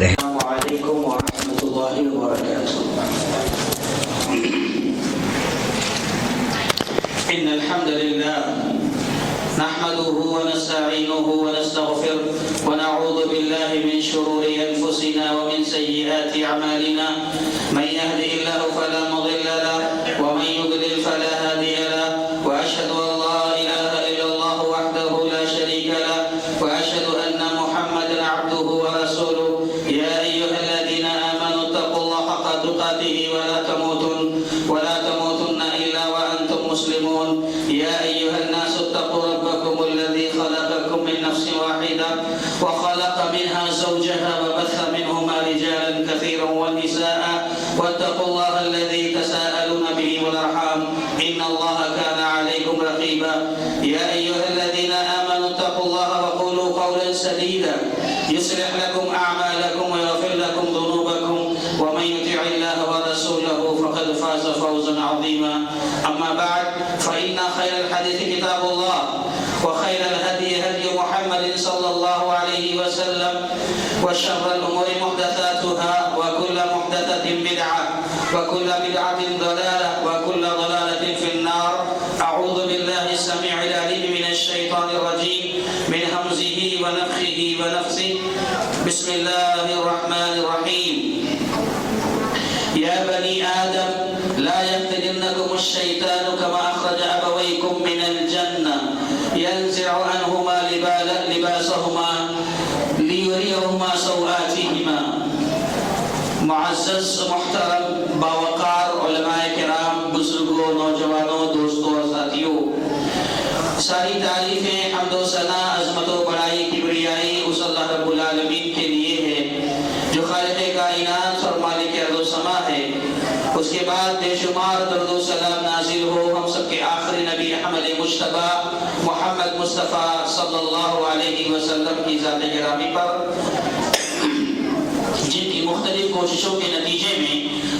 رہے. السلام علیکم ورحمۃ اللہ وبرکاتہ. ان الحمد لله نحمده ونستعينه ونستغفره ونعوذ بالله من شرور انفسنا ومن سيئات اعمالنا من يهده الله فلا مضل له ومن يضلل فلا هادي له واشهد ان لا اله الا الله وحده لا شريك له واشهد ان محمدا عبده ورسوله يا ايها الذين امنوا اتقوا الله حق تقاته ولا تموتن الا وانتم مسلمون. يا ايها الناس اتقوا ربكم الذي خلقكم من نفس واحدة وخلق منها زوجها وبث منهما رجالا كثيرا ونساء واتقوا الله الذي تساءلون به والارحام ان الله كان عليكم رقيبا. يا ايها الذين امنوا اتقوا الله وقولوا قولا سديدا يصلح لكم اعمالكم ويغفر لكم ذنوبكم ومن يطع الله ورسوله فقد فاز فوزا عظيما. اما بعد فان خير الحديث كتاب الله وخير الهدي هدي محمد صلى الله عليه وسلم وشر الأمور محدثاتها وكل محدثة بدعة وكل بدعة ضلالة وكل ضلالة في النار. أعوذ بالله السميع العليم من الشيطان الرجيم من همزه ونفخه ونفثه. بسم الله الرحمن الرحيم. يا بني آدم لا يفتننكم الشيطان كما أخرج أبويكم من الجنة ينزع عنهما لباسهما ليريهما سوآتهما. معزز محترم باوقار علماء کرام، بزرگوں، نوجوانوں، دوستوں اور ساتھیوں، ساری تعریفیں، حمد و ثنا، عظمت و بڑائی، کبریائی اس اللہ رب العالمین کے لیے ہے جو خالق کائنات اور مالک ارض و سما ہے. اس کے بعد بے شمار درود و سلام نازل ہو ہم سب کے آخری نبی احمد مجتبیٰ محمد مصطفیٰ صلی اللہ علیہ وسلم کی ذات گرامی پر، جن کی مختلف کوششوں کے نتیجے میں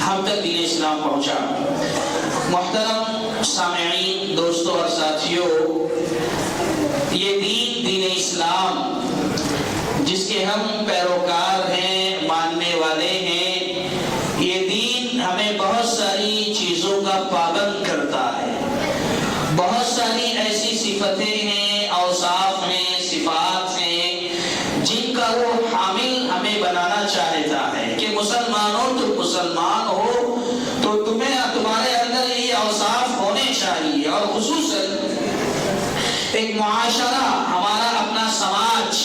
ہم تک دین اسلام پہنچا. محترم سامعین، دوستوں اور ساتھیوں، یہ دین اسلام جس کے ہم پیروکار ہیں، ماننے والے ہیں، یہ دین ہمیں بہت ساری چیزوں کا پابند کرتا ہے. بہت ساری ایسی صفتیں ہیں، اوصاف ہیں، صفات ہیں جن کا وہ حامل ہمیں بنانا چاہتا ہے کہ مسلمانوں تم مسلمان ہو تو تمہارے اندر یہ اوصاف ہونے چاہیے. اور خصوصاً ایک معاشرہ، ہمارا اپنا سماج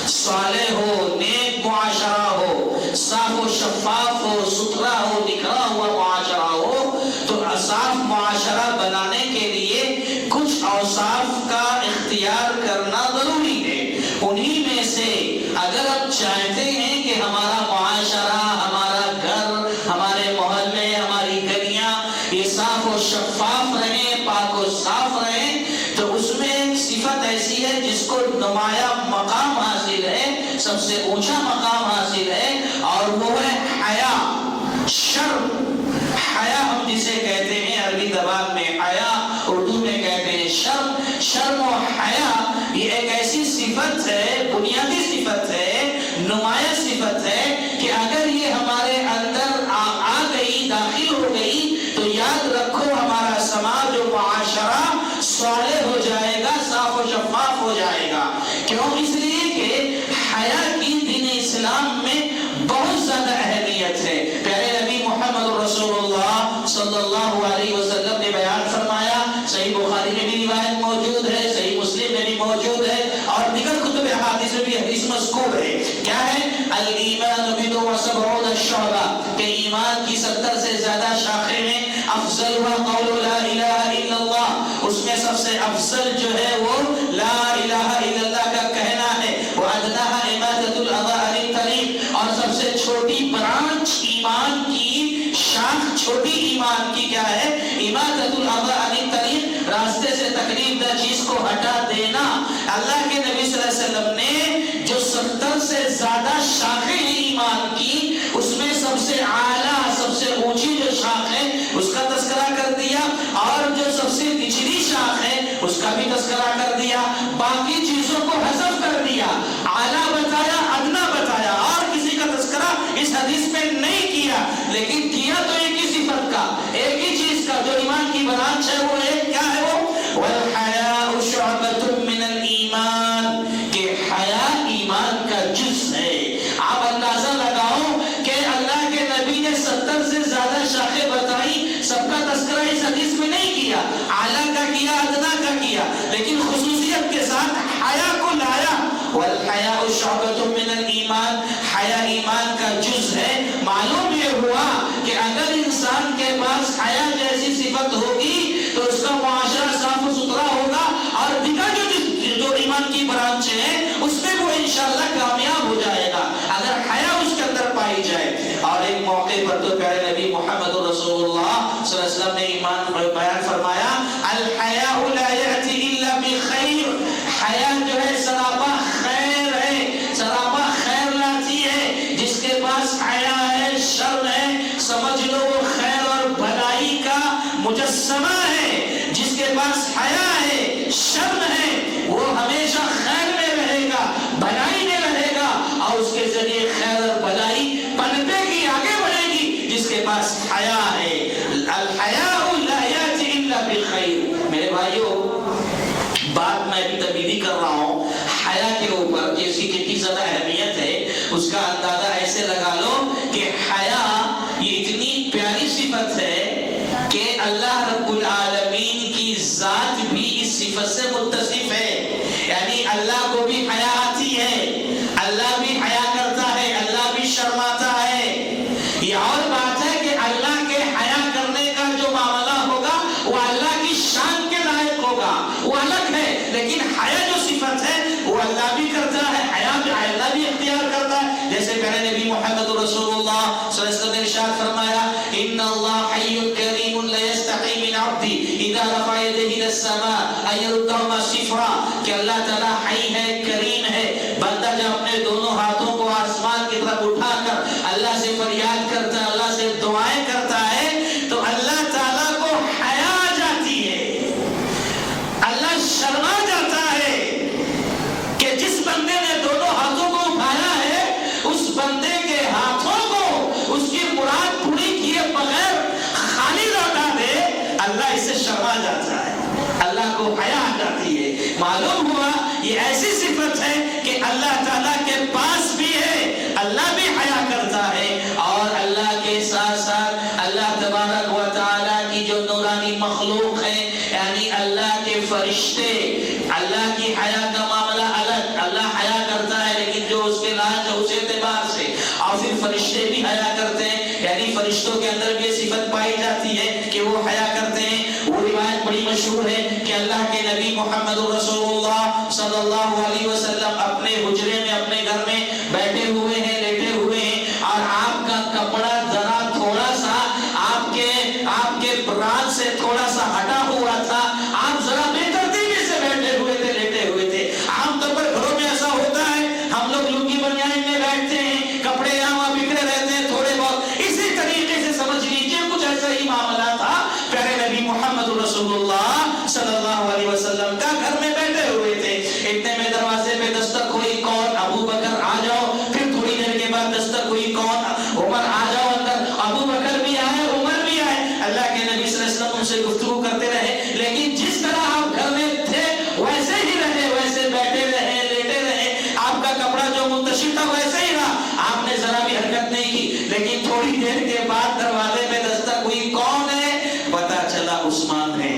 صالح ہو، نیک معاشرہ ہو، صاف و شفاف ہو، ستھرا ہو، نکھرا ہوا معاشرہ ہو. تو صاف معاشرہ بنانے کے لیے کچھ اوصاف کا اختیار کرنا ضروری ہے. انہی میں سے اگر ہم چاہتے ہیں کہ ہمارا معاشرہ، ہمارا گھر، ہمارے محلے، ہماری گلیاں یہ صاف و شفاف رہیں، پاک و صاف رہیں، تو اس میں ایک صفت ایسی ہے جس کو نمایاں مقام حاصل ہے، سب سے اونچا مقام حاصل ہے، اور وہ ہے حیا، شرم. حیا ہم جسے کہتے ہیں عربی زبان میں حیا، اردو میں کہتے ہیں شرم. شرم و حیا یہ ایک ایسی صفت ہے، بنیادی صفت ہے، نمایاں صفت ہے کہ اگر یہ ہمارے اندر آ گئی، داخل ہو گئی، تو یاد رکھو ہمارا سماج و معاشرہ صالح ہو جائے گا، صاف و شفاف ہو جائے گا. کیوں؟ اس لیے کہ حیا کی دین اسلام میں بہت زیادہ اہمیت ہے. پیارے نبی محمد رسول اللہ صلی اللہ علیہ وسلم نے بیان فرمایا، صحیح بخاری میں بھی روایت موجود ہے، صحیح مسلم میں بھی موجود ہے، اور دیگر کتب احادیث میں بھی حدیث مذکور ہے. کیا ہے؟ الایمان بضع وسبعون شعبہ، کہ ایمان کی 70 سے زیادہ شاخیں ہیں. افضلها قول لا الہ الا اللہ، اس میں سب سے افضل جو ہے وہ لا الہ الا اللہ کا کہنا ہے. وادناها اماطۃ الاذى عن الطریق، اور سب سے چھوٹی برانچ ایمان کی، شاخ چھوٹی ایمان کی کیا ہے؟ اماطۃ الاذى عن الطریق، راستے سے تکلیف دہ چیز کو ہٹا دینا. اللہ کے نبی صلی اللہ علیہ وسلم نے جو 70 سے زیادہ شاخیں ہیں ایمان کی، اس میں سب سے اعلیٰ، سب سے اونچی جو شاخ ہے اس کا تذکرہ کر دیا، اور جو سب سے نچلی شاخ ہے اس کا بھی تذکرہ کر دیا. باقی چیزوں کو حذف کر دیا، اعلیٰ بتایا، ادنا بتایا، اور کسی کا تذکرہ شعبۃ من الایمان، حیا ایمان کا جز ہے۔ معلوم یہ ہوا کہ اگر انسان کے پاس حیا جیسی صفت ہوگی تو اس کا معاشرہ صاف و ستھرا ہوگا، اور دیگر جو ایمان کی برانچ ہیں اس میں وہ انشاءاللہ کامیاب ہو جائے گا اگر حیا اس کے اندر پائی جائے۔ اور ایک موقع پر تو پیارے نبی محمد رسول اللہ صلی اللہ علیہ وسلم نے ایمان بیان فرمایا، الحیاء لا یأتی الا بخیر، حیا جو ہے سراپا خیر ہے، سراپا خیر لاتی ہے۔ جس کے پاس حیا ہے شر ہے، سمجھ لو وہ خیر اور بھلائی کا مجسمہ ہے۔ جس کے پاس حیا ہے شر ہے، وہ ہمیشہ خیر میں رہے گا، بھلائی میں رہے گا، اور اس کے ذریعے خیر اور بھلائی پنپے گی، آگے بڑھے گی۔ جس کے پاس حیا ہے، الحیاء لا یأتی الا بخیر۔ میرے بھائیو، بات میں ابھی تبدیلی کر رہا ہوں حیا کے اوپر، کہ اس کی کتنی زیادہ اہمیت ہے اس کا اندازہ ایسے لگا لو کہ حیا یہ اتنی پیاری صفت ہے کہ اللہ رب العالمین کی ذات بھی اس صفت سے متصف ہے۔ یعنی اللہ کو بھی حیا آتی ہے، اللہ بھی حیا کرتا ہے، اللہ بھی شرماتا ہے۔ یہ اور بات ہے کہ اللہ کے حیا کرنے کا جو معاملہ ہوگا وہ اللہ کی شان کے لائق ہوگا، وہ الگ ہے، لیکن حیا جو صفت ہے وہ اللہ بھی کرتا ہے، حیا بھی اللہ بھی اختیار کرتا ہے۔ جیسے پیارے نبی محمد رسول اللہ صلی اللہ علیہ وسلم نے ارشاد فرمایا، ان اللہ حی کریم لا یستحی من عبدی اذا رفع یدیہ الی السماء ان یردہما صفرا، کہ اللہ تعالیٰ حی ہے، کریم ہے، بندہ جب اپنے دونوں ہاتھوں کو آسمان کی طرف اٹھا کر اللہ سے فریاد کرتا ہے، اللہ سے دعائیں کرتا ہے، تو اللہ تعالیٰ کو حیا آ جاتی ہے، اللہ شرما جاتا ہے کہ جس بندے نے دونوں ہاتھوں کو اٹھایا ہے اس بندے کے ہاتھوں کو اس کی مراد پوری کیے بغیر خالی لوٹا دے، اللہ اس سے شرما جاتا ہے، اللہ کو حیا آ جاتی ہے۔ معلوم ہوا یہ ایسی صفت ہے کہ اللہ تعالیٰ کے پاس بھی ہے، اللہ بھی حیا کرتا ہے، اور اللہ کے ساتھ ساتھ اللہ تبارک و تعالیٰ کی جو نورانی مخلوق ہے، یعنی اللہ کے فرشتے، اللہ کی حیا کا معاملہ الگ، اللہ حیا کرتا ہے لیکن جو اس کے لاج ہے اس اعتبار سے، اور پھر فرشتے بھی حیا کرتے ہیں، یعنی فرشتوں کے اندر بھی یہ صفت پائی جاتی ہے کہ وہ حیا کرتے ہیں۔ وہ روایت بڑی مشہور ہے کہ اللہ کے نبی محمد رسول اللہ صلی اللہ علیہ وسلم اپنے حجرے میں، اپنے گھر میں بیٹھے ہوئے ہیں، لیٹے ہوئے ہیں، اور آپ کا کپڑا ذرا تھوڑا سا آپ کے برات سے تھوڑا سا ہٹا ہوا تھا، آپ ذرا بے ترتیبی سے بیٹھے ہوئے تھے، لیٹے ہوئے تھے۔ عام طور پر گھروں میں ایسا ہوتا ہے، ہم لوگ لنگی بنیان میں بیٹھتے ہیں، کپڑے یہاں بکھرے رہتے ہیں تھوڑے بہت، اسی طریقے سے سمجھ لیجیے کچھ ایسا ہی معاملہ تھا۔ پیارے نبی محمد رسول اللہ صلی اللہ علیہ وسلم کا گھر میں بیٹھے ہوئے تھے، اتنے میں دروازے پہ دستک ہوئی، کون؟ ابو بکر آ جاؤ۔ پھر تھوڑی دیر کے بعد دستک ہوئی، کون؟ عمر آ جاؤ اندر۔ ابو بکر بھی آئے، عمر بھی آئے، اللہ کے نبی صلی اللہ علیہ وسلم ان سے گفتگو کرتے رہے، لیکن جس طرح آپ گھر میں تھے ویسے ہی رہے، ویسے بیٹھے رہے، لیٹے رہے، آپ کا کپڑا جو منتشر تھا ویسے ہی رہا، آپ نے ذرا بھی حرکت نہیں کی۔ لیکن تھوڑی دیر کے بعد دروازے پہ دستک ہوئی، کون ہے؟ پتا چلا عثمان ہے،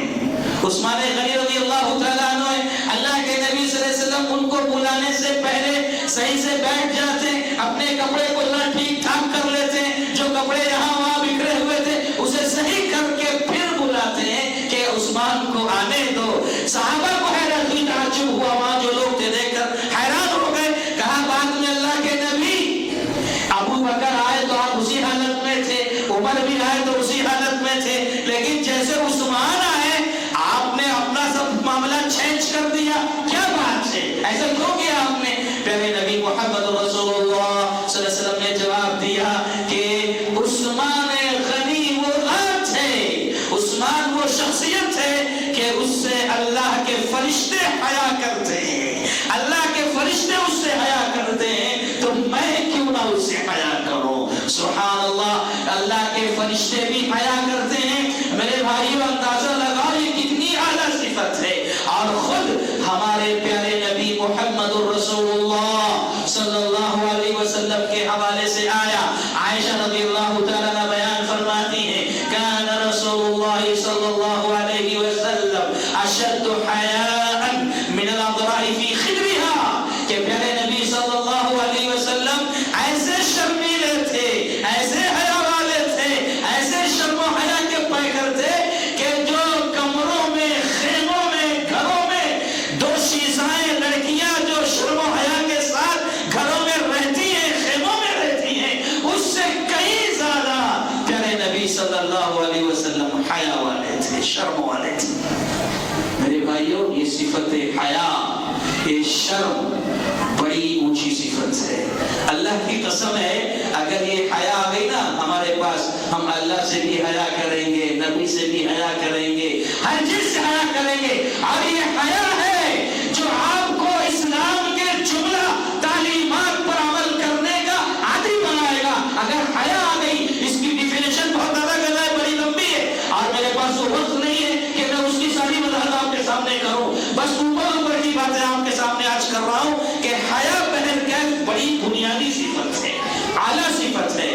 عثمان غنی رضی اللہ تعالیٰ عنہ ہے۔ اللہ کے نبی صلی اللہ علیہ وسلم ان کو بلانے سے پہلے صحیح سے بیٹھ جاتے ہیں، اپنے کپڑے کو ٹھیک ٹھاک کر لیتے ہیں، جو کپڑے یہاں وہاں بکھرے ہوئے تھے اسے صحیح کر کے پھر بلاتے ہیں کہ عثمان کو آنے دو۔ صحابہ کو حیرت ہوئی، تعجب ہوا، وہاں جو لوگ تھے دیکھ کر حیران ہو گئے، کہا بعد میں اللہ کے نبی، ابو بکر آئے تو آپ اسی حالت میں تھے، عمر بھی آئے تو اسی حالت میں تھے، لیکن جیسے عثمان آئے آپ نے اپنا سب معاملہ چینج کر دیا، کیا بات ہے، ایسا کیوں کیا آپ نے؟ پیارے نبی محمد رسول اللہ صلی اللہ علیہ وسلم نے جواب دیا کہ عثمان غنی وہ ذات ہے، عثمان وہ شخصیت ہے کہ اس سے اللہ کے فرشتے حیا کرتے ہیں، اللہ کے فرشتے اس سے حیا کرتے ہیں، تو میں کیوں نہ اس سے حیا کروں؟ سبحان اللہ، اللہ کے فرشتے بھی حیا کرتے ہیں۔ میرے بھائیو، اندازہ لگاؤ یہ کتنی اعلیٰ صفت ہے، اور خود ہمارے پیارے نبی محمد رسول اللہ صلی اللہ علیہ وسلم کے حوالے سے آیا، عائشہ رضی اللہ تعالیٰ بیان فرماتی ہیں، کان رسول اللہ صلی اللہ علیہ وسلم اشد حیاء من الاضراء فی خدرها، کہ پیارے نبی صلی اللہ شرم بڑی اونچی صفت ہے. اللہ کی قسم ہے اگر یہ حیا آ گئی نا ہمارے پاس, ہم اللہ سے بھی حیا کریں گے, نبی سے بھی حیا کریں گے, ہر چیز سے حیا کریں گے. اور یہ حیا ہے جو آپ کو اسلام کے جملہ تعلیمات پر عمل کرنے کا عادی بنائے گا. اگر حیا آ گئی, اس کی ڈیفینیشن بہت الگ ہے, بڑی لمبی ہے, اور میرے پاس وہ وقت نہیں ہے کہ میں اس کی ساری وضاحت آپ کے سامنے کروں. بس اوپر کی باتیں آپ کے سامنے آج کر رہا ہوں کہ حیا بہرکیف بڑی بنیادی صفت ہے, اعلیٰ صفت ہے,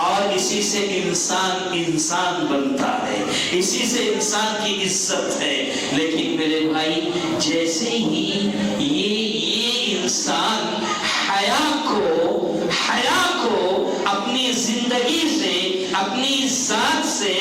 اور اسی سے انسان بنتا ہے, اسی سے انسان کی عزت ہے. لیکن میرے بھائی جیسے ہی یہ انسان حیا کو اپنی زندگی سے, اپنی ذات سے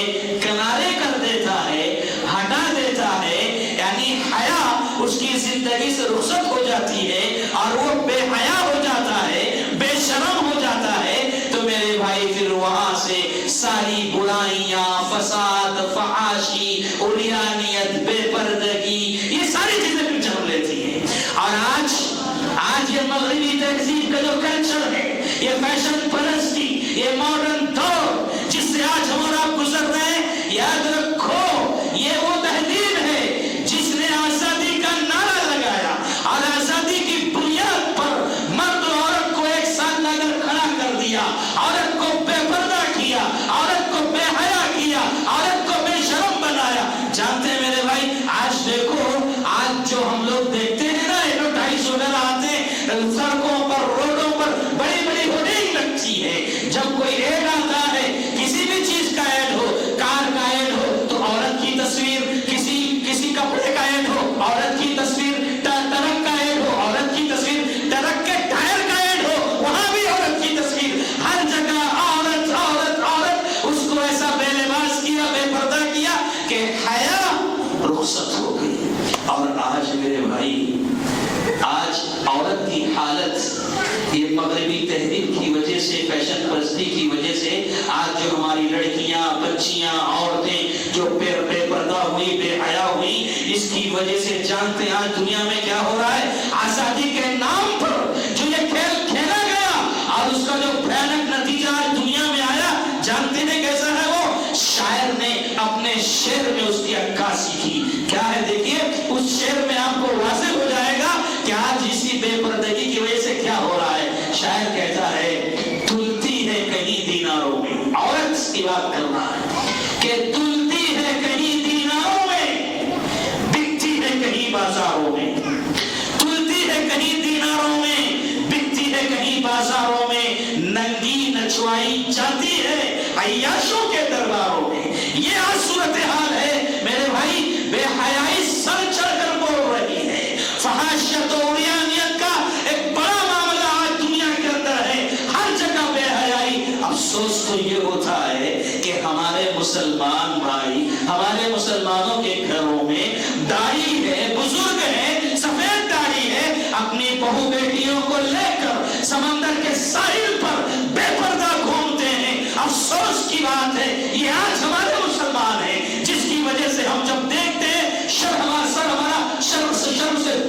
کنارے کر دیتا ہے, ہٹا دیتا ہے, یعنی حیا اس کی زندگی سے رخصت ہو جاتی ہے اور وہ بے حیا ہو جاتا ہے, بے شرم ہو جاتا ہے, تو میرے بھائی پھر وہاں سے ساری برائیاں, فساد, فحاشی, عریانیت, بے پردگی, یہ ساری چیزیں پھر جنم لیتی ہیں. اور آج یہ مغربی تہذیب کا جو کلچر ہے, یہ فیشن پرستی, یہ ماڈرن دور جس سے آج ہم اور آپ گزر رہے ہیں, یاد رکھو یہ وہ تہذیب ہے جس نے آزادی کا نعرہ لگایا اور آزادی کی بنیاد پر مرد اور عورت کو ایک ساتھ لا کر کھڑا کر دیا, عورت کو بے پردہ کیا, عورت کو بے حیا کیا, عورت کو بے شرم بنایا. جانتے ہیں میرے بھائی, آج دیکھو, آج جو ہم لوگ دیکھتے ہیں نا, ایڈورٹائز وغیرہ آتے ہیں سڑکوں پر, روڈوں پر, بڑی بڑی ہوردنگ لگتی ہے. جب کوئی ایڈ آتا ہے, کسی بھی چیز کا ایڈ ہو, کار کا ایڈ ہو تو عورت کی تصویر, کسی کپڑے کا ایڈ ہو عورت کی تصویر, ٹرک کا ایڈ ہو عورت کی تصویر, ٹرک کے ٹائر کا ایڈ ہو وہاں بھی عورت کی تصویر, ہر جگہ عورت عورت عورت. اس کو ایسا بے لباس کیا, بے پردہ کیا کہ حیا رخصت ہو گئی. اور آج میرے بھائی, آج عورت کی حالت یہ مغربی تہذیب کی وجہ سے, فیشن پرستی کی وجہ سے, آج جو ہماری لڑکیاں, بچیاں, عورتیں جو بے پردہ ہوئی, بے حیا ہوئی, اس کی وجہ سے جانتے ہیں آج دنیا میں کیا ہو رہا ہے. آزادی کے نام پر جو یہ کھیل کھیلا گیا اور اس کا جو بھیانک نتیجہ آج دنیا میں آیا, جانتے ہیں کیسا ہے وہ. شاعر نے اپنے شعر میں اس کی عکاسی کی. کیا ہے دیکھیے, اس شعر میں آپ کو واضح ہو جائے گا کہ آج اسی بے پردگی کی وجہ سے کیا ہو رہا ہے. شاعر کہتا ہے تلتی ہے کہیں دیناروں میں, عورت کی بات کر رہا ہے کہ تلتی ہے کہیں دیناروں میں, بکتی ہے کہیں بازاروں میں, تلتی ہے کہیں دیناروں میں, بکتی ہے کہیں بازاروں میں, ننگی نچوائی جاتی ہے عیاشوں کے درباروں میں. یہ آج صورتحال ہے میرے بھائی. بے حیائی سر چڑھ کر بول رہی ہے. فحاشیت و عریانیت کا ایک بڑا معاملہ آج دنیا کے اندر ہے, ہر جگہ بے حیائی. افسوس تو یہ ہوتا ہے کہ ہمارے مسلمان بھائی, ہمارے مسلمانوں کے گھروں میں داڑھی ہے, بزرگ ہے, سفید داڑھی ہے, اپنی بہو بیٹیوں کو لے کر سمندر کے ساحل پر بے پردہ گھومتے ہیں. افسوس کی بات ہے یہ آج ہمارے مسلمان ہیں, جس کی وجہ سے ہم جب دیکھتے ہیں ہمارا شرم سے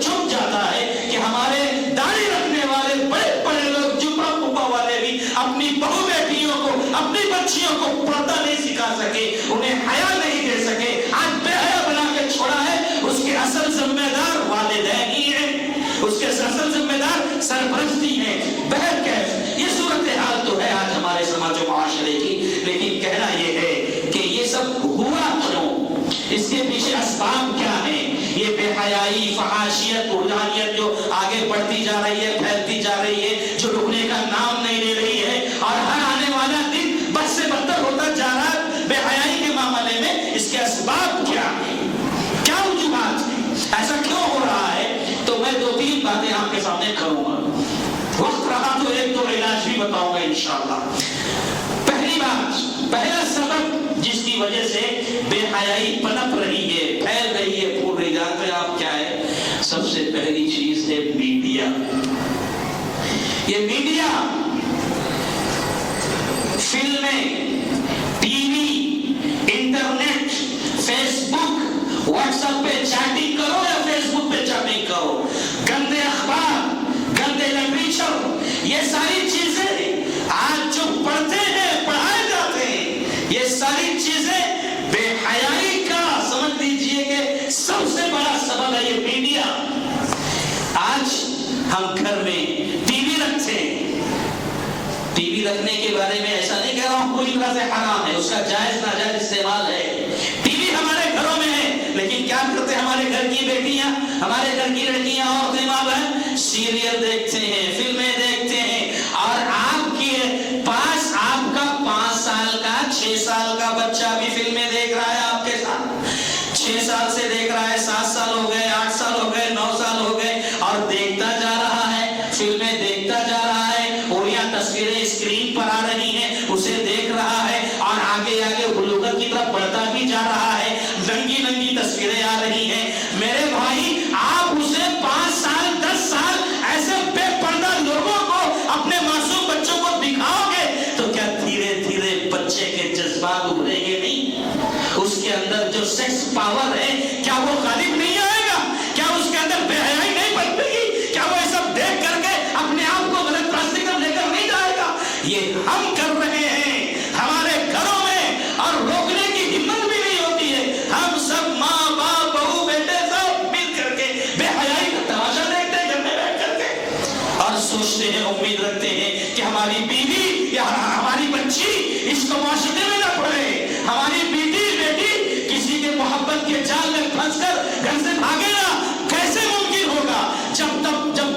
جھک جاتا ہے کہ ہمارے داڑھی رکھنے والے بڑے بڑے لوگ, جبا پپا والے بھی اپنی بہو بیٹیوں کو, اپنی بچیوں کو پردہ نہیں سکھا سکے, انہیں حیا نہیں دے سکے. آج بے حیا بنا کے چھوڑا ہے. اس کے اصل ذمہ دار والدین ہی ہیں, اس کے اصل ذمہ دار سرپرستی ہیں. بہرکیف یہ صورتحال تو ہے آج ہمارے سماج و معاشرے کی. لیکن کہنا یہ ہے کہ یہ سب ہوا کیوں, اس کے پیچھے اسباب کیا ہیں. یہ بے حیائی, فحاشیت, عریانیت جو آگے بڑھتی جا رہی ہے, پھیلتی جا رہی ہے, جو رکنے کا نام نہیں لے رہی ہے, اور ہر آنے والا دن بد سے بدتر ہوتا جا رہا ہے بے حیائی کے معاملے میں. اس کے اسباب کیا ہیں, کیا وجوہات ہیں, ایسا کیوں ہو رہا ہے. تو میں 2-3 باتیں آپ کے سامنے کروں گا, وقت رہا تو 1-2 علاج بھی بتاؤں گا انشاءاللہ. پہلی بات, پہلا سبب جس کی وجہ سے بے حیائی پنپ رہی ہے, پھیل رہی ہے, پھول رہی, جانتے ہیں آپ کیا ہے. سب سے پہلی چیز ہے میڈیا. یہ میڈیا, فلمیں, ٹی وی, انٹرنیٹ, فیس بک, واٹس ایپ پہ چیٹنگ کرو یا فیس بک پہ چیٹنگ کرو, گندے اخبار ہم گھر میں ٹی وی رکھتے ہیں. ٹی وی رکھنے کے بارے میں ایسا نہیں کہہ رہا ہوں پوری طرح سے حرام ہے، اس کا جائز ناجائز استعمال ہے. ٹی وی ہمارے گھروں میں ہے، لیکن کیا کرتے ہیں ہمارے گھر کی بیٹیاں، ہمارے گھر کی لڑکیاں اور ماں بہن سیریل دیکھتے ہیں، فلمیں دیکھتے ہیں، اور آپ کے پاس آپ کا 5 سال کا 6 سال کا بچہ بھی فلمیں دیکھ رہا ہے آپ کے ساتھ. 6 سال سے دیکھ رہا ہے، 7 سال ہو گئے، 8 سال ہو گئے، 9 سال ہو گئے، اور دیکھتا جا رہا ہے، فلمیں دیکھتا جا رہا ہے، اور یا تصویریں اسکرین پر آ رہی ہیں اسے دیکھ رہا ہے، اور آگے آگے بلوغت کی طرف بڑھتا بھی جا رہا ہے، ننگی ننگی تصویریں آ رہی ہیں. میرے بھائی آپ اسے 5 سال 10 سال ایسے بے پردہ لوگوں کو، اپنے معصوم بچوں کو دکھاؤ گے تو کیا دھیرے دھیرے بچے کے جذبات ابھریں گے نہیں؟ اس کے اندر جو سیکس پاور ہے کیا وہ غالب نہیں آئے گا؟ کیا اس کے اندر بے حیائی نہیں بڑھے گی؟ کیا وہ یہ سب دیکھ کر کے اپنے آپ کو غلط راستے پر لے کر نہیں جائے گا؟ یہ ہم کر رہے ہیں ہمارے گھروں میں، اور روکنے کی ہمت بھی نہیں ہوتی ہے. ہم سب ماں باپ بہو بیٹے سب مل کر کے بے حیائی کا تماشا دیکھتے ہیں گھر میں بیٹھ کر کے، اور سوچتے ہیں، امید رکھتے ہیں کہ ہماری بیوی یا ہماری بچی اس کو معاشرے میں نہ پڑے، ہماری بیٹی کسی کے محبت کے جال میں پھنس کر گھر سے بھاگے نا. کیسے ممکن ہوگا؟ جب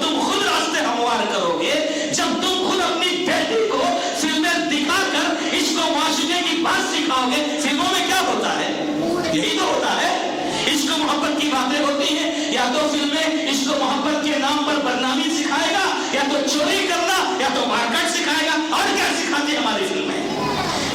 تم خود راستے ہموار کرو گے، جب تم خود اپنی بیٹی کو فلمیں دکھا کر اس کو معاشرے کی بات سکھاؤ گے. فلموں میں کیا ہوتا ہے؟ یہی تو ہوتا ہے، اس کو محبت کی باتیں ہوتی ہیں. یا تو فلمیں اس کو محبت کے نام پر بدنامی سکھائے گا، یا تو چوری کرنا، یا تو مارکیٹ سکھائے گا. اور کیا سکھاتی ہماری فلمیں؟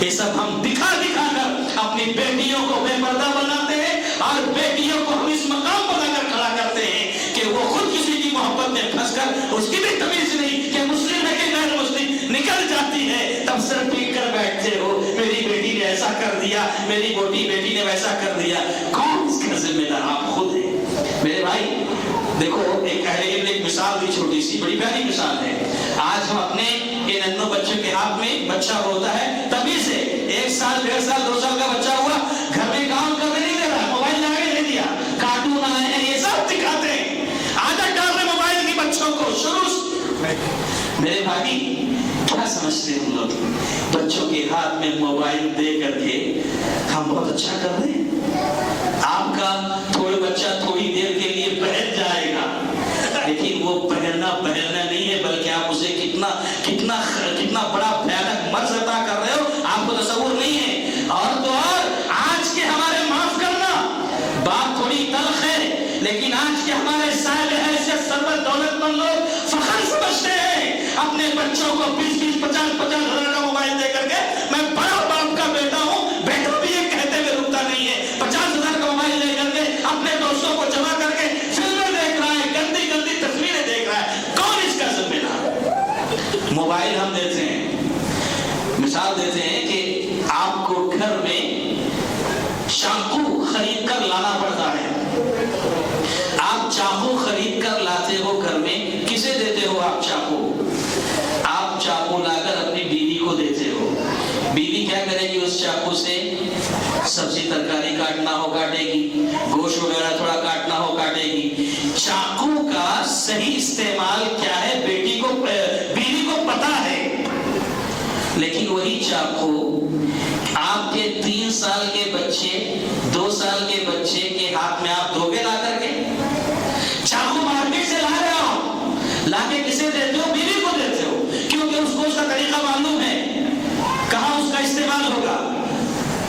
یہ سب ہم دکھا دکھا کر اپنی بیٹیوں کو بے پردہ بناتے ہیں، اور بیٹیوں کو ہم اس مقام پر لا کر کھڑا کرتے ہیں کہ وہ خود کسی کی محبت میں پھنس کر، اس کی بھی تمیز نہیں کہ مسلم ہے کہ غیر مسلم، نکل جاتی ہے. تب سر پیٹ کر بیٹھتے ہو، میری بیٹی نے ایسا کر دیا، میری بیٹی نے ویسا کر دیا. کون اس کا ذمہ دار؟ آپ خود ہیں. میرے بھائی دیکھو، ایک اہل علم نے ایک مثال دی، چھوٹی سی، بڑی پیاری مثال ہے. آج ہم اپنے ان انو بچوں کے ہاتھ میں بچہ ہوتا ہے، تبھی سے 1 سال 1.5 سال 2 سال کا بچہ ہوا، گھر میں کام کرنے نہیں دے رہا، موبائل لا کے دے دیا، کارٹون آئے ہیں، یہ سب دکھاتے ہیں، عادت ڈال رہے موبائل کی بچوں کو شروع سے. میرے بھائی کیا سمجھتے ہیں ہم لوگ؟ بچوں کے ہاتھ میں موبائل دے کر کے ہم بہت اچھا کر رہے ہیں. آپ کا بچہ تھوڑی دیر کے لیے بہل جائے گا، لیکن وہ بہلنا نہیں ہے، بلکہ آپ اسے کتنا بڑا بھیانک مرض عطا کر رہے ہو، آپ کو تصور نہیں ہے. اور تو اور آج کے ہمارے، معاف کرنا بات تھوڑی تلخ ہے، لیکن آج کے ہمارے صاحب حیثیت سرور دولت مند لوگ فخر سمجھتے ہیں اپنے بچوں کو 20-50 ہزار کا موبائل دے کر کے. میں بڑا باپ کا بیٹا ہوں، بیٹا بھی یہ کہتے ہوئے رکتا نہیں ہے، 50 ہزار کا موبائل دے کر کے اپنے دوستوں کو جمع کر کے فلمیں دیکھ رہا ہے، گندی تصویریں دیکھ رہا ہے. کون اس کا ذمہ دار؟ موبائل ہم دیتے ہیں، مثال دیتے ہیں کہ آپ کو گھر میں چاقو خرید کر لانا پڑتا ہے. آپ چاقو خرید کر لاتے ہو گھر میں، کسے دیتے ہو آپ چاقو؟ آپ چاقو لا کر اپنی بیوی کو دیتے ہو. بیوی کیا کرے گی اس چاقو سے؟ سبزی ترکاری کاٹنا ہو کاٹے گی، گوشت وغیرہ تھوڑا کاٹنا ہو کاٹے گی. چاقو کا صحیح استعمال کیا ہے بیوی کو پتا ہے، لیکن وہی چاقو آپ کے 3 سال کے بچے 2 سال کے بچے کے ہاتھ میں آپ دو گے لا کر کے؟ چاقو مارکیٹ سے لا رہے ہو، لا کے کسے دیتے ہو؟ بیوی کو دیتے ہو، کیونکہ اس کو اس کا طریقہ معلوم ہے کہاں اس کا استعمال ہوگا.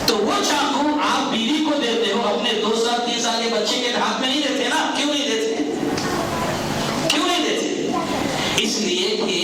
تو وہ چاقو آپ بیوی کو دیتے ہو، اپنے 2 سال 3 سال کے بچے کے ہاتھ میں نہیں دیتے نا. کیوں نہیں دیتے؟ اس لیے کہ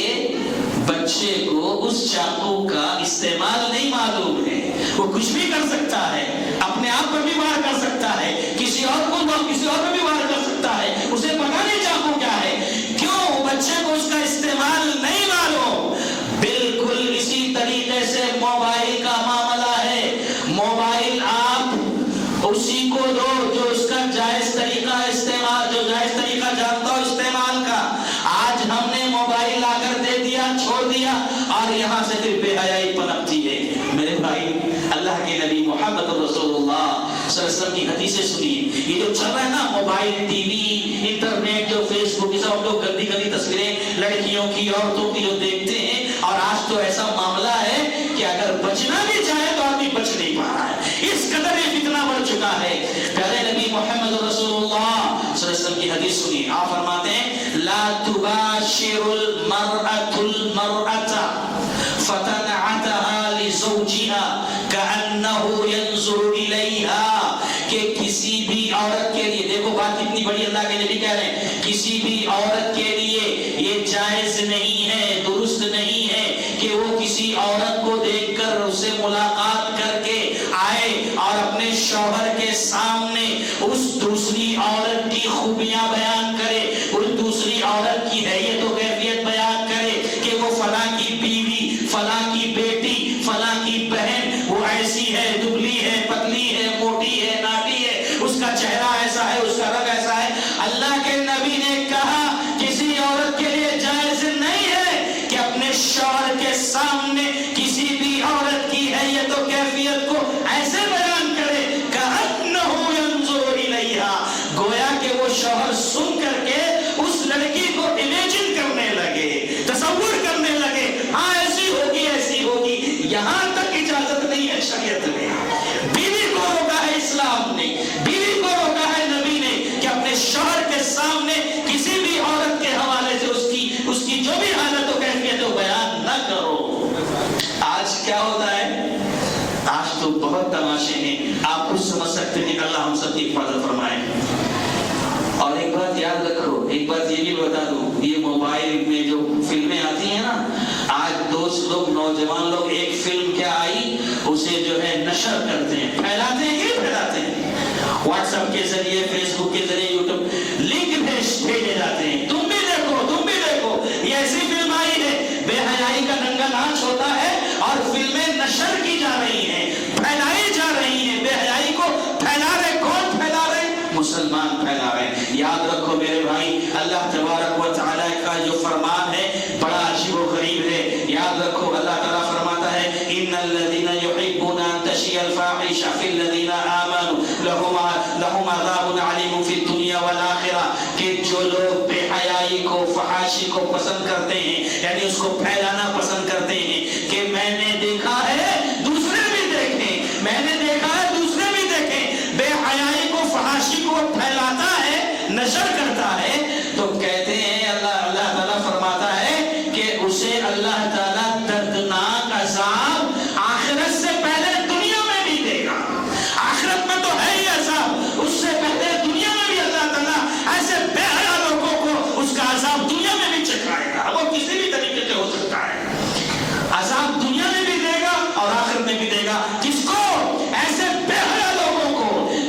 بچے کو اس چاقو کا استعمال نہیں معلوم ہے. وہ کچھ بھی کر سکتا ہے، اپنے آپ پر بھی وار کر سکتا ہے، کسی اور کو کسی اور پر بھی وار کر سکتا ہے. اسے پتا نہیں چاقو کیا ہے. کیوں؟ بچے کو اس کا استعمال نہیں معلوم. بالکل اسی طریقے سے موبائل کا معاملہ ہے. موبائل آپ اسی کو دو جو اس کا جائز طریقہ استعمال، جو جائز طریقہ جانتا ہو استعمال کا. آج ہم نے موبائل لا کر دے دیا، چھوڑ دیا، اور یہاں سے پھر بے حیائی پنپتی ہے. میرے بھائی، اللہ کے نبی محمد رسول اللہ صلی اللہ علیہ وسلم کی حدیثیں سنیے. یہ جو چل رہا ہے نا موبائل ٹی وی انٹرنیٹ جو فیس بک یہ سب لوگ گندی گندی تصویریں لڑکیوں کی عورتوں کی جو دیکھتے ہیں, اور آج تو ایسا معاملہ ہے کہ اگر بچنا بھی چاہے تو آدمی بچ نہیں پا رہا ہے, اس قدر یہ فتنہ بڑھ چکا ہے. پیارے نبی محمد رسول اللہ صلی اللہ علیہ وسلم کی حدیث سنیے, آپ فرماتے ہیں لا تباشر المرأة فتنعتها لزوجها كأنه ينظر إليها, کہ کسی بھی عورت کے لیے, دیکھو بات کتنی بڑی اللہ کے نبی کہہ رہے ہیں, کسی بھی عورت کے لیے یہ جائز نہیں ہے, درست نہیں ہے کہ وہ کسی عورت کو دیکھ کر اس سے ملاقات کر کے آئے اور اپنے شوہر کے سامنے اس دوسری عورت کی خوبیاں بیان کرے, اس دوسری عورت کی حیثیت و کیفیت بیان کرے کہ وہ فلاں کی بیوی, فلاں کی بیٹی, فلاں کی بہن وہ ایسی ہے, دبلی ہے, پتلی ہے, موٹی ہے, ناٹی ہے, اس کا چہرہ ایسا ہے, اس کا رنگ ایسا ہے. اللہ کے نبی نے کہا کسی عورت کے لیے جائز نہیں ہے کہ اپنے شوہر کے سامنے کسی بھی عورت کی حیثیت و کیفیت کو ایسے بیان کرے کأنہ ینظر الیہا, گویا کہ وہ شوہر سن کر کے اس لڑکی کو امیجن کرنے لگے, تصور کرنے لگے, ہاں ایسی ہوگی ایسی ہوگی. یہاں تک اجازت نہیں ہے شریعت میں. بیوی کو روکا ہے اسلام نے, بیوی کو روکا ہے نبی نے کہ اپنے شوہر کے سامنے کسی بھی عورت کے حوالے سے اس کی جو بھی حالت و کیفیت ہو بیان نہ کرو. آج کیا ہوتا ہے, آج تو بہت تماشے ہیں, آپ کچھ سمجھ سکتے ہیں. اللہ ہم سب کی حفاظت فرمائے. اور ایک بات یاد رکھو, ایک بات یہ بھی بتا دوں, یہ موبائل میں جو فلمیں آتی ہیں نا, آج دوست لوگ, نوجوان لوگ ایک فلم کیا آئی اسے جو ہے نشر کرتے ہیں, پھیلاتے ہیں, یہ پھیلاتے ہیں واٹس ایپ کے ذریعے, فیس بک کے ذریعے, یوٹیوب, لنک بھیجے جاتے ہیں, تم بھی دیکھو, تم بھی دیکھو. یہ ایسی فلم آئی ہے, بے حیائی کا ننگا ناچ ہوتا ہے اور فلمیں نشر کی جا رہی ہیں, پھیلائی جا رہی ہیں. بے حیائی کو پھیلا رہے, کون پھیلا رہے؟ مسلمان پھیلا رہے ہیں. یاد رکھو میرے بھائی, اللہ تبارک و تعالیٰ کا جو فرمان ہے بڑا عجیب و غریب ہے. یاد رکھو اللہ تعالیٰ فرماتا ہے ان الذين يحبون ان تشيع الفاحشة في الذين آمنوا لهم عذاب عليم في الدنيا والآخرة, کہ جو لوگ بے حیائی کو, فحاشی کو پسند کرتے ہیں, یعنی اس کو پھیلانا پسند کرتے ہیں, کہ میں نے دیکھا ہے دوسرے بھی دیکھیں, میں نے دیکھا ہے دوسرے بھی دیکھیں, بے حیائی کو, فحاشی کو پھیلاتا ہے, نشر کرتا ہے, تو کہتے ہیں اللہ تعالیٰ فرماتا ہے کہ اسے اللہ تعالیٰ دردناک عذاب آخرت سے پہلے دنیا میں بھی دے گا. آخرت میں تو ہے ہی عذاب, اس سے پہلے دنیا میں بھی اللہ تعالیٰ ایسے بے حیا لوگوں کو اس کا عذاب دنیا میں بھی چکھائے گا. وہ کسی بھی طریقے سے ہو سکتا ہے, عذاب دنیا میں بھی دے گا اور آخرت میں بھی دے گا. کس کو؟ ایسے بے حیا لوگوں کو,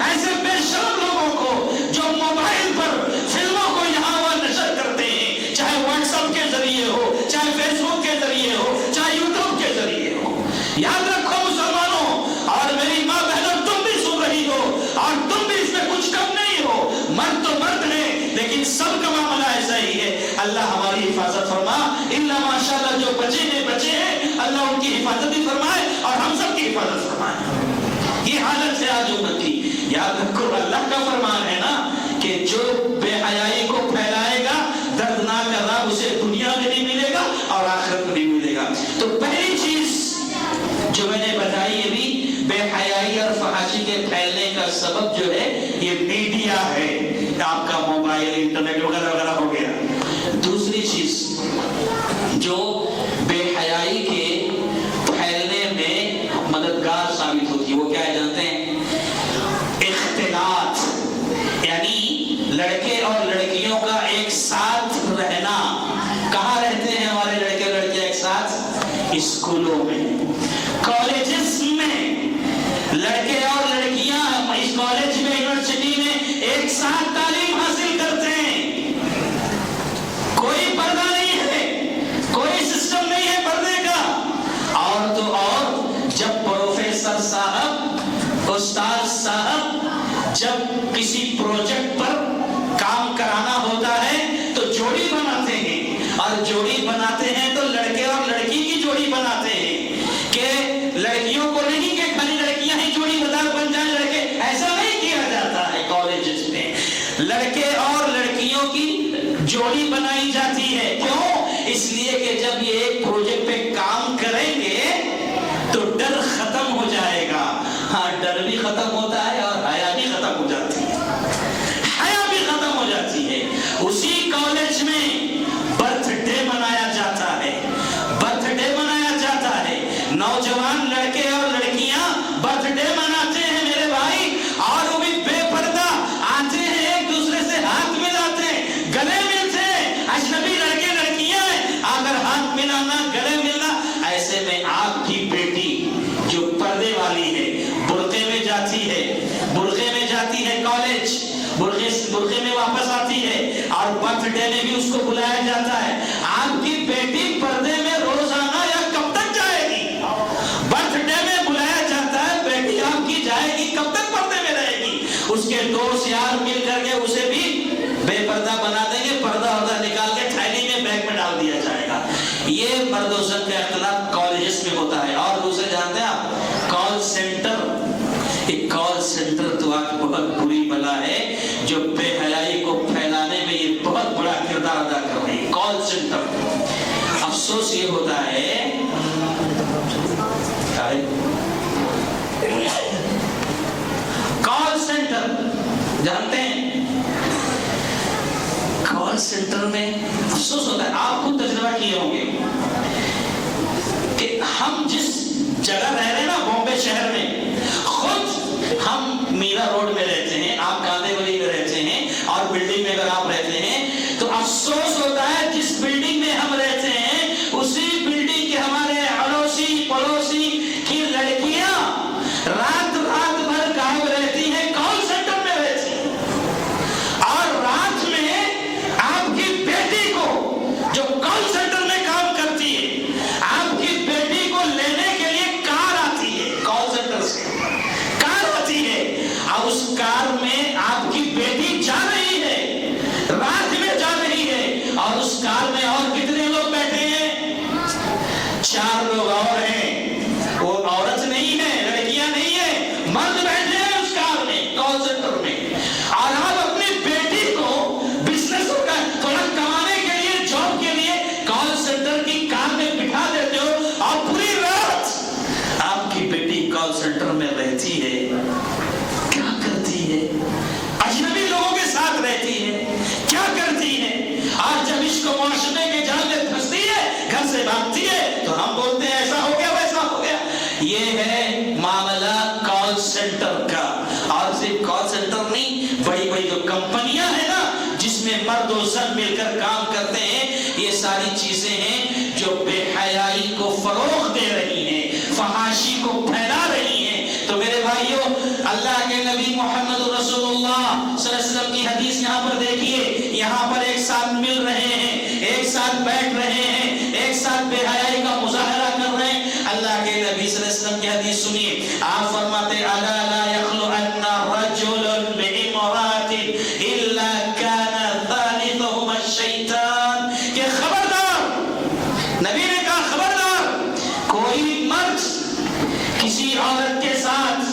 ایسے بے شرم لوگوں کو جو موبائل پر فلموں کو یہاں وہاں نشر کرتے ہیں, چاہے واٹس ایپ کے ذریعے ہو, چاہے فیس بک کے ذریعے ہو, چاہے یوٹیوب کے ذریعے ہو. یاد رکھو مسلمانوں, اور میری ماں بہنوں, تم بھی سن رہی ہو اور تم بھی اس میں کچھ کم نہیں ہو. مرد تو مرد ہے لیکن سب کا معاملہ ایسا ہی ہے. اللہ ہماری حفاظت فرما. الا ماشاءاللہ جو بچے ہیں اللہ ان کی حفاظت بھی فرمائے اور ہم سب کی حفاظت فرمائے. یہ حالت ہے آج امت کی. یاد رکھو اللہ کا فرمان ہے نا کہ جو بے حیائی کو پھیلائے گا دردناک عذاب اسے دنیا میں نہیں ملے گا اور آخرت میں نہیں ملے گا. تو پہلی چیز جو میں نے بتائی ابھی, بے حیائی اور فحاشی کے پھیلنے کا سبب جو ہے یہ میڈیا ہے, آپ کا موبائل, انٹرنیٹ وغیرہ وغیرہ ہو گیا. دوسری چیز جو بے حیائی کے پھیلنے میں مددگار ثابت ہوتی ہے وہ کیا ہے جانتے ہیں؟ اختلاط, یعنی لڑکے اور لڑکیوں کا ایک ساتھ رہنا. کہاں رہتے ہیں ہمارے لڑکے لڑکیاں ایک ساتھ؟ اسکولوں میں, کالجز میں. لڑکے اور لڑکیاں اس کالج میں, یونیورسٹی میں ایک ساتھ تعلیم حاصل کرتے ہیں. کوئی پردہ نہیں ہے, کوئی سسٹم نہیں ہے پردے کا. اور تو اور جب پروفیسر صاحب, استاد صاحب جب کسی پروجیکٹ پر کام کرانا ہوتا ہے تو جوڑی بناتے ہیں, اور جوڑی بناتے ہیں تو لڑکے اور لڑکی کی جوڑی بناتے ہیں, کہ لڑکیوں کو نہیں کہ خالی لڑکیاں ہی جوڑی بن جائیں, لڑکے ایسا جاتا ہے آپ کی بیٹی پردے میں روز آنا یا کب تک جائے گی؟ برتھ ڈے میں بلایا جاتا ہے بیٹی آپ کی جائے گی کب تک پردے میں رہے گی؟ اس کے دوست یار مل کر کے اسے بھی بے پردہ بنا دیں گے، پردہ ہوتا نکال کے تھیلی میں بیگ میں ڈال دیا جائے گا۔ یہ مرد و زن کا اختلاط کالجز میں ہوتا ہے۔ اور دوسرے جانتے ہیں آپ کال سینٹر، ایک کال سینٹر تو آج بہت بری بلا ہے جو بے حیائی کو پھیلانے میں یہ بہت بڑا کردار ادا کر رہی ہے۔ کال سینٹر، افسوس یہ ہوتا ہے کال سینٹر جانتے ہیں، کال سینٹر میں افسوس ہوتا ہے، آپ خود تجربہ کیے ہوں گے کہ ہم جس جگہ رہ رہے ہیں نا بامبے شہر میں، خود ہم میرا روڈ میں رہتے ہیں، آپ گاندھی ولی میں رہتے ہیں، اور بلڈنگ میں اگر آپ رہتے ہیں تو افسوس ہوتا ہے جس بلڈنگ میں ہم رہتے ہیں اسی بلڈنگ کے ہمارے اڑوسی پڑوسی کی لڑکیاں رات رات بھر غائب رہتی ہیں، کال سینٹر میں رہتی ہیں، اور رات میں آپ کی بیٹی کو جو کال سینٹر میں کام کرتی ہے، آپ کی بیٹی کو لینے کے لیے کار آتی ہے، کال سینٹر سے کار آتی ہے، اور اس کار میں آپ کی بیٹی جا رہی ہے، رات میں جا رہی ہے، اور اس کار میں اور کتنے لوگ بیٹھے ہیں؟ 4 لوگ اور ہیں، وہ عورت نہیں ہے، لڑکیاں نہیں ہیں، مرد بیٹھے ہیں اس کار میں، کال سینٹر میں، اور آپ اپنی بیٹی کو بزنس کا تھوڑا کمانے کے لیے، جاب کے لیے کال سینٹر کی کار میں بٹھا دیتے ہو، اور پوری رات آپ کی بیٹی کال سینٹر میں رہتی ہے، کیا کرتی ہے؟ اجنبی لوگوں کے ساتھ رہتی ہے، کیا کرتی ہے؟ اور جب اس کو معاشرے کے جال میں پھنستی ہے، گھر سے بھاگتی ہے، تو ہم بولتے ہیں ایسا ہو گیا ویسا ہو گیا۔ یہ ہے معاملہ کال سینٹر کا، اور صرف کال سینٹر نہیں، بڑی بڑی جو کمپنیاں ہیں نا جس میں مرد و زن مل کر کام کرتے ہیں، یہ ساری چیزیں ہیں جو بے حیائی کو فروغ دے رہی ہیں، فحاشی کو پھیلا رہی ہیں۔ تو میرے بھائیوں، اللہ کے نبی محمد رسول اللہ صلی اللہ علیہ وسلم کی حدیث یہاں پر دیکھیے، یہاں پر ایک ساتھ مل رہے ہیں، ایک ساتھ بیٹھ رہے ہیں، ایک ساتھ بے حیائی کا مظاہرہ کر رہے ہیں۔ اللہ کے نبی صلی اللہ علیہ وسلم کی حدیث سنیے، آپ فرماتے الا لا يخلؤن رجل بامرأة الا كان ثالثهما الشیطان، کہ خبردار، نبی نے کہا خبردار، کوئی مرد کسی عورت کے ساتھ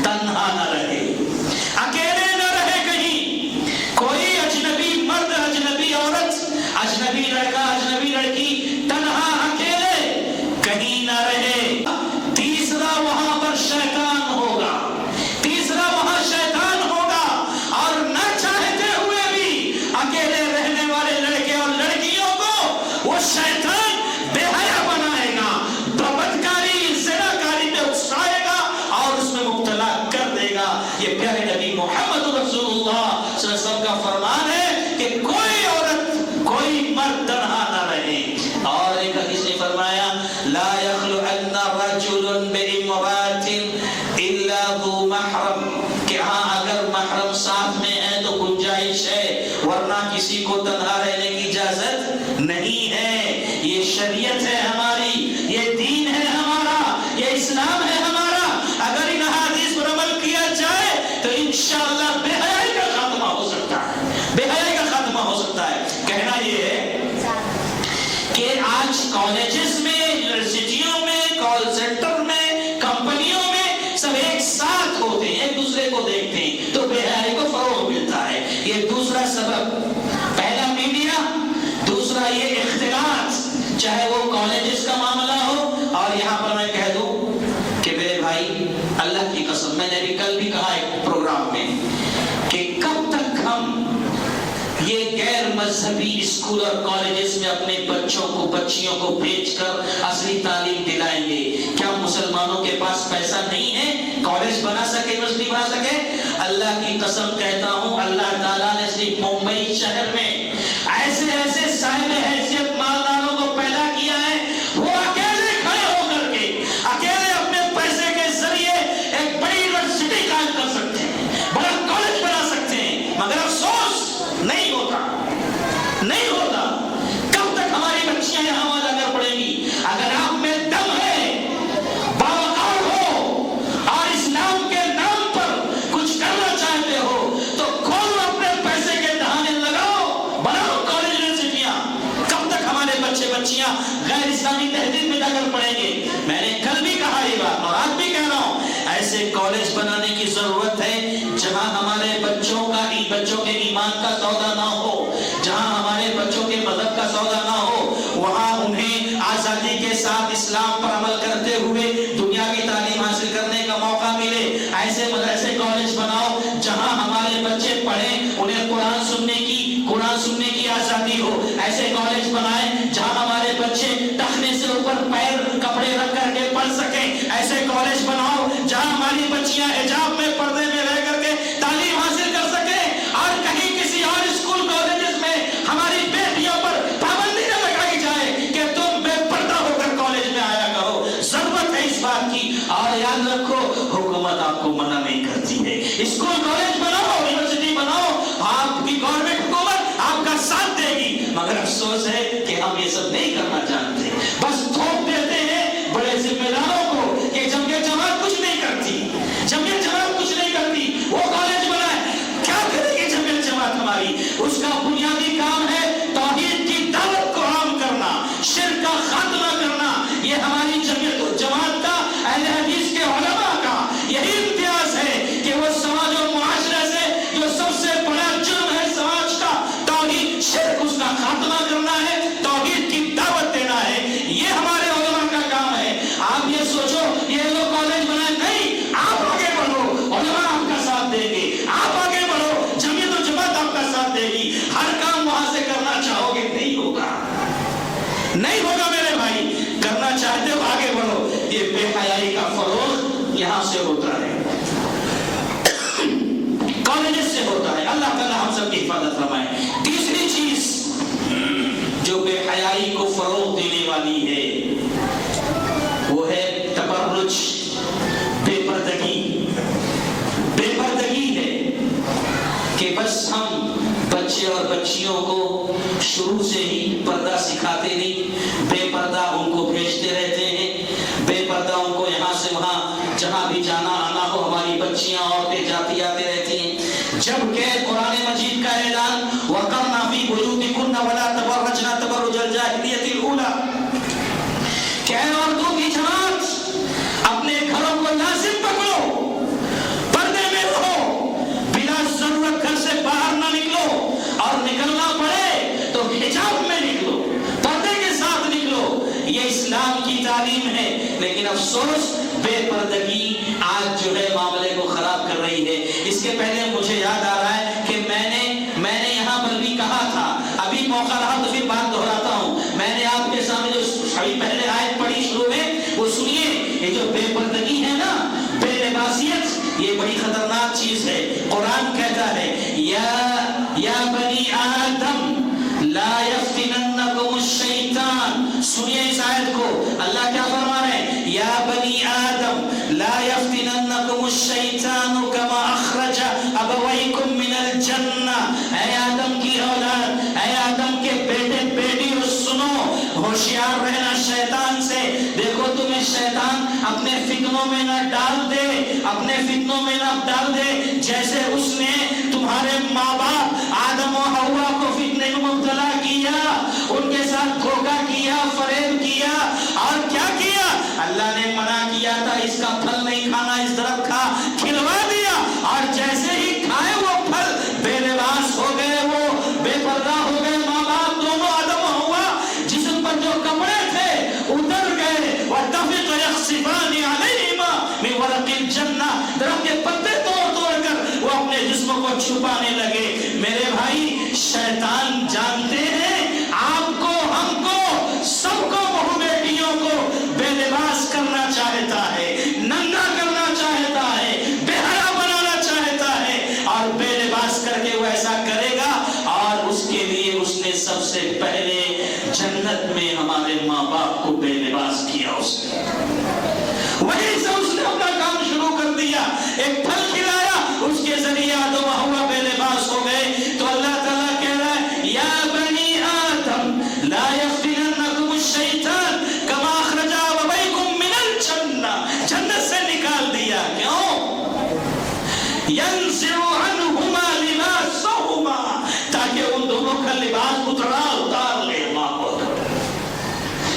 تنہا نہ رہے، اکیلے نہ رہے کہیں، کوئی اجنبی مرد، اجنبی عورت، اجنبی لڑکا، اجنبی لڑکی تنہا اکیلے کہیں نہ رہے۔ تیسرا وہاں پر شیطان ہوگا، تیسرا وہاں شیطان ہوگا، اور نہ چاہتے ہوئے بھی اکیلے رہنے والے لڑکے اور لڑکیوں کو وہ شیطان بے حیا بنائے گا، بدکاری، زناکاری میں اکسائے گا اور اس میں مبتلا کر دے گا۔ یہ پیارے نبی محمد رسول اللہ صلی اللہ علیہ وسلم کا فرمان ہے کہ کوئی عورت، کوئی مرد تنہا نہ رہے۔ اور ایک حدیث نے فرمایا لا يخلؤن رجل بامرأة الا ذو محرم، کہ ہاں اگر محرم ساتھ میں ہے تو گنجائش ہے، ورنہ کسی کو تنہا رہنے کی اجازت نہیں ہے۔ یہ شریعت ہے ہماری، یہ دین ہے ہمارا، یہ اسلام ہے ہمارا۔ اگر ان حدیث پر عمل کیا جائے تو انشاءاللہ بے حیائی کا خاتمہ ہو سکتا ہے، بے حیائی کا خاتمہ ہو سکتا ہے۔ کہنا یہ ہے کہ آج کالجز میں، یونیورسٹیوں میں، کال سینٹر میں، کمپنیوں میں سب ایک ساتھ ہوتے ہیں، ایک دوسرے کو دیکھتے ہیں تو بے حیائی کو فروغ ملتا ہے۔ یہ دوسرا سبب، پہلا میڈیا، دوسرا یہ اختلاط، چاہے وہ کالجز کا معاملہ ہو۔ اور یہاں پر میں کہہ دوں کہ میرے بھائی، اللہ کی قسم، میں نے بھی کل بھی کہا ایک پروگرام میں کہ کب تک ہم یہ غیر مذہبی اسکول اور کالجز میں اپنے بچوں کو، بچیوں کو بھیج کر اصلی تعلیم دلائیں گے؟ کیا مسلمانوں کے پاس پیسہ نہیں ہے کالج بنا سکے، یونیورسٹی بنا سکے؟ اللہ کی قسم کہتا ہوں، اللہ تعالیٰ نے صرف ممبئی شہر میں ایسے ایسے صاحب حیثیت مالداروں کو پیدا کیا ہے، وہ اکیلے کھڑے ہو کر کے، اکیلے اپنے پیسے کے ذریعے ایک بڑی یونیورسٹی قائم کر سکتے ہیں، بڑا کالج بنا سکتے ہیں، مگر افسوس نہیں ہوتا، نہیں ہوتا۔ کب بچیاں غیر اسلامی تہذیب میں جا کر پڑھیں گے. میں نے کل بھی کہا یہ بات اور آج بھی کہہ رہا ہوں, ایسے کالج بنانے کی ضرورت ہے جہاں ہمارے بچوں کے ایمان کا سودا نہ ہو, جہاں ہمارے بچوں کے مذہب کا سودا نہ ہو, وہاں انہیں آزادی کے ساتھ اسلام پر عمل کرتے ہوئے دنیاوی تعلیم حاصل کرنے کا موقع ملے. ایسے مدرسے کالج بناؤ جہاں ہمارے بچے پڑھیں, انہیں قرآن سننے کی آزادی ہو. ایسے کالج بنائیں جہاں ہمارے بچے ٹخنے سے اوپر پیر کپڑے رکھ کر کے پڑھ سکیں. ایسے کالج بناؤ جہاں ہماری بچیاں حجاب میں پردے میں رہ کر کے تعلیم حاصل کر سکیں. اور کہیں کسی اور اسکول کالجز میں ہماری بیٹیوں پر پابندی نہ لگائی جائے کہ تم بے پردہ ہو کر کالج میں آیا کرو. ضرورت ہے اس بات کی. اور یاد رکھو, حکومت آپ کو منع نہیں کرتی ہے. اسکول کالج بناؤ, یونیورسٹی بناؤ, آپ کی گورنمنٹ حکومت آپ کا ساتھ دے گی. مگر افسوس ہے کہ ہم یہ سب نہیں کرنا جانتے, بس تھوپ دیتے ہیں بڑے ذمہ داروں کو کہ جمعیت جماعت کچھ نہیں کرتی, جمعیت جماعت کچھ نہیں کرتی, وہ کالج بنائے. کیا کرے گی جمعیت جماعت ہماری؟ اس کا بنیادی کام ہے توحید کی دعوت کو عام کرنا, شرک کا خاتمہ کرنا. یہ ہماری جمعیت و جماعت کا, اہل حدیث کے علماء کا یہی امتیاز ہے کہ وہ سماج و معاشرے سے جو سب سے بڑا جرم ہے سماج کا, توحید شرک, اس کا خاتمہ کرنا ہے, توحید کی دعوت دینا ہے. یہ ہمارے علماء کا کام ہے. آپ یہ سوچو یہ لوگ کالج بنائے نہیں, آپ آگے بڑھو, علماء آپ کا ساتھ دیں گے. آپ آگے بڑھو, جمعیت و جماعت آپ کا ساتھ دے گی. ہر کام وہاں سے کرنا چاہو گے, نہیں ہوگا, نہیں ہوگا میرے بھائی. کرنا چاہتے ہو آگے بڑھو. یہ بے حیائی کا فروغ یہاں سے ہوتا ہے, کالجز سے ہوتا ہے. اللہ تعالیٰ ہم سب کی حفاظت فرمائے. تیسری چیز جو بے حیائی کو فروغ دینے والی ہے وہ ہے تبرج, بے پردگی. بے پردگی ہے کہ بس ہم بچے اور بچیوں کو شروع سے ہی پردہ سکھاتے نہیں, بے پردہ ان کو بھیجتے رہتے ہیں, بے پردہ ان کو یہاں سے وہاں جہاں بھی جانا آنا ہو ہماری بچیاں عورتیں جاتی آتے رہتی ہیں. جبکہ قرآن مجید کا اعلان وَقَرْنَ فِي بُيُوتِكُنَّ وَلَا تَبَرَّجْنَ تَبَرُّجَ الْجَاهِلِيَّةِ الْأُولَىٰ, کہ اے عورتوں کی جماعت اپنے گھروں کو لازم پکڑو, پردے میں رہو, بلا ضرورت گھر سے باہر نہ نکلو, اور نکلنا پڑے تو حجاب میں نکلو, پردے کے ساتھ نکلو. یہ اسلام کی تعلیم ہے. لیکن افسوس بے پردگی آج جو ہے معاملے کو خراب کر رہی ہے. اس کے پہلے مجھے یاد آ رہا ہے کہ میں نے یہاں پر بھی کہا تھا, ابھی موقع رہا تو پھر بات دہراتا ہوں. میں نے آپ کے سامنے جو پہلے آیت پڑھی شروع میں وہ سنیے. یہ جو بے پردگی ہے نا, بے لباسیت, یہ بڑی خطرناک چیز ہے. قرآن کہتا ہے یا بنی آدم لا یفتننکم الشیطان. سنیے اس آیت کو, اللہ کیا فرما رہے ہیں, یا بنی آدم لا یفتننکم الشیطان کما اخرج ابویکم من الجنہ. اے آدم کی اولاد, اے آدم کے بیٹے بیٹیوں, سنو, ہوشیار رہنا شیطان سے. دیکھو تمہیں شیطان اپنے فتنوں میں نہ ڈال دے, اپنے فتنوں میں نہ ڈال دے جیسے اس نے تمہارے ماں باپ آدم و حوا کو فتنے میں مبتلا کیا, ان کے ساتھ دھوکہ کیا, فریب کیا. اور کیا کیا, اللہ نے منع کیا تھا اس کا پھل نہیں کھانا, اس درخت کا, کھلوا دیا. اور جیسے ہی کھائے وہ پھل, بے لباس ہو گئے, وہ بے پردہ ہو گئے. ماں باپ دونوں آدم و حوا, جسم پر جو کپڑے تھے اتر گئے. وَاتَّفِقَ يَخْصِفَانِ عَلَيْهِمَا مِنْ وَرَقِ الْجَنَّةِ, درخت کے پتے توڑ کر وہ اپنے جسموں کو چھپانے لگے. میرے بھائی, شیطان جانتے ہیں آپ کو, ہم کو, سب کو, بہو بیٹیوں کو بے لباس کرنا چاہتا ہے, ننگا کرنا چاہتا ہے, بے حیا بنانا چاہتا ہے. اور بے لباس کر کے وہ ایسا کرے گا. اور اس کے لیے اس نے سب سے پہلے جنت میں ہمارے ماں باپ کو بے لباس کیا. اس نے وہیں سے اس نے اپنا کام شروع کر دیا. ایک پھل کھلایا, اس کے ذریعے آدم و حوا بے لباس ہو گئے. تو اللہ تعالیٰ کہہ رہا ہے یا بنی آدم لا یفتننکم الشیطان کما اخرج ابویکم من الجنہ. جنت سے نکال دیا. کیوں؟ ینزع عنہما لباسہما, تاکہ ان دونوں کا لباس اتار لے. اللہ کو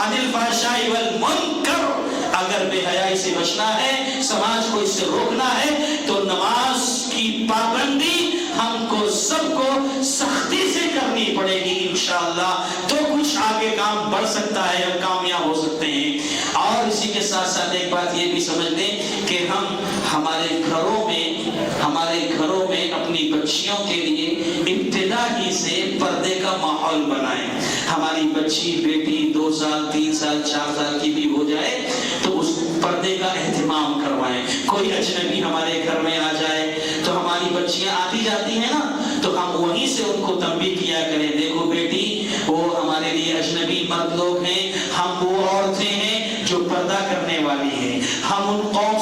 عن الفحشاء والمنکر. اگر بے حیائی سے بچنا ہے، سماج کو اس سے روکنا ہے، تو نماز کی پابندی ہم کو سب کو سختی سے کرنی پڑے گی انشاءاللہ. تو کچھ آگے کام بڑھ سکتا ہے، ہم کامیاب ہو سکتے ہیں. اور اسی کے ساتھ ساتھ ایک بات یہ بھی سمجھ لیں کہ ہم ہمارے گھروں میں اپنی بچیوں کے لیے ابتدا ہی سے پردے کا ماحول بنائیں. ہماری بچی بیٹی 2 سال 3 سال 4 سال کی بھی ہو جائے تو اس پردے کا اہتمام کروائیں. کوئی اجنبی ہمارے گھر میں آ جائے تو ہماری بچیاں آتی جاتی ہیں نا، تو ہم وہیں سے ان کو تنبیہ کیا کریں، دیکھو بیٹی وہ ہمارے لیے اجنبی مرد لوگ ہیں، ہم وہ عورتیں ہیں جو پردہ کرنے والی ہیں، ہم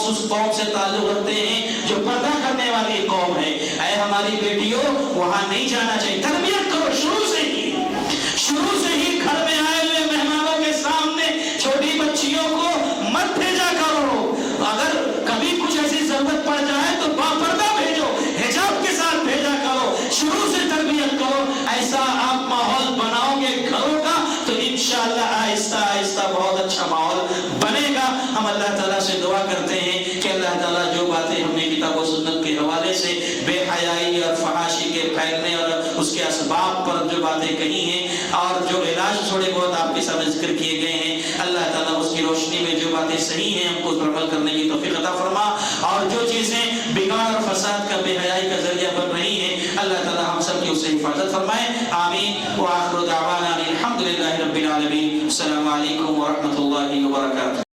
اس قوم سے تعلق رکھتے ہیں جو پردہ کرنے والی قوم ہے. اے ہماری بیٹیوں وہاں نہیں جانا چاہیے. تربیت کرو شروع سے ہی گھر میں آئے ہوئے مہمانوں کے سامنے چھوٹی بچیوں کو مت بھیجا کرو. اگر کبھی کچھ ایسی ضرورت پڑ جائے تو باپردہ بھیجو، حجاب کے ساتھ بھیجا کرو. شروع سے تربیت کرو. ایسا آپ ماحول بناؤ گے گھروں کا تو انشاءاللہ آہستہ آہستہ بہت اچھا ماحول بنے گا. ہم اللہ تعالیٰ سے دعا کرتے ہیں کہ اللہ تعالیٰ جو باتیں ہم نے کتاب و سنت کے حوالے سے بے حیائی اور فحاشی کے پھیلنے اور اس کے اسباب پر جو باتیں کہی ہیں اور جو علاج تھوڑے بہت آپ کے سامنے ذکر کیے گئے ہیں، اللہ تعالیٰ اس کی روشنی میں جو باتیں صحیح ہیں ہم کو اس پر عمل کرنے کی توفیق عطا فرما، اور جو چیزیں بگاڑ اور فساد کا بے حیائی کا ذریعہ بن رہی ہیں اللہ تعالیٰ ہم سب کی اس سے حفاظت فرمائے. آمین. وآخر دعوانا الحمدللہ رب العالمین. السلام علیکم ورحمۃ اللہ وبرکاتہ.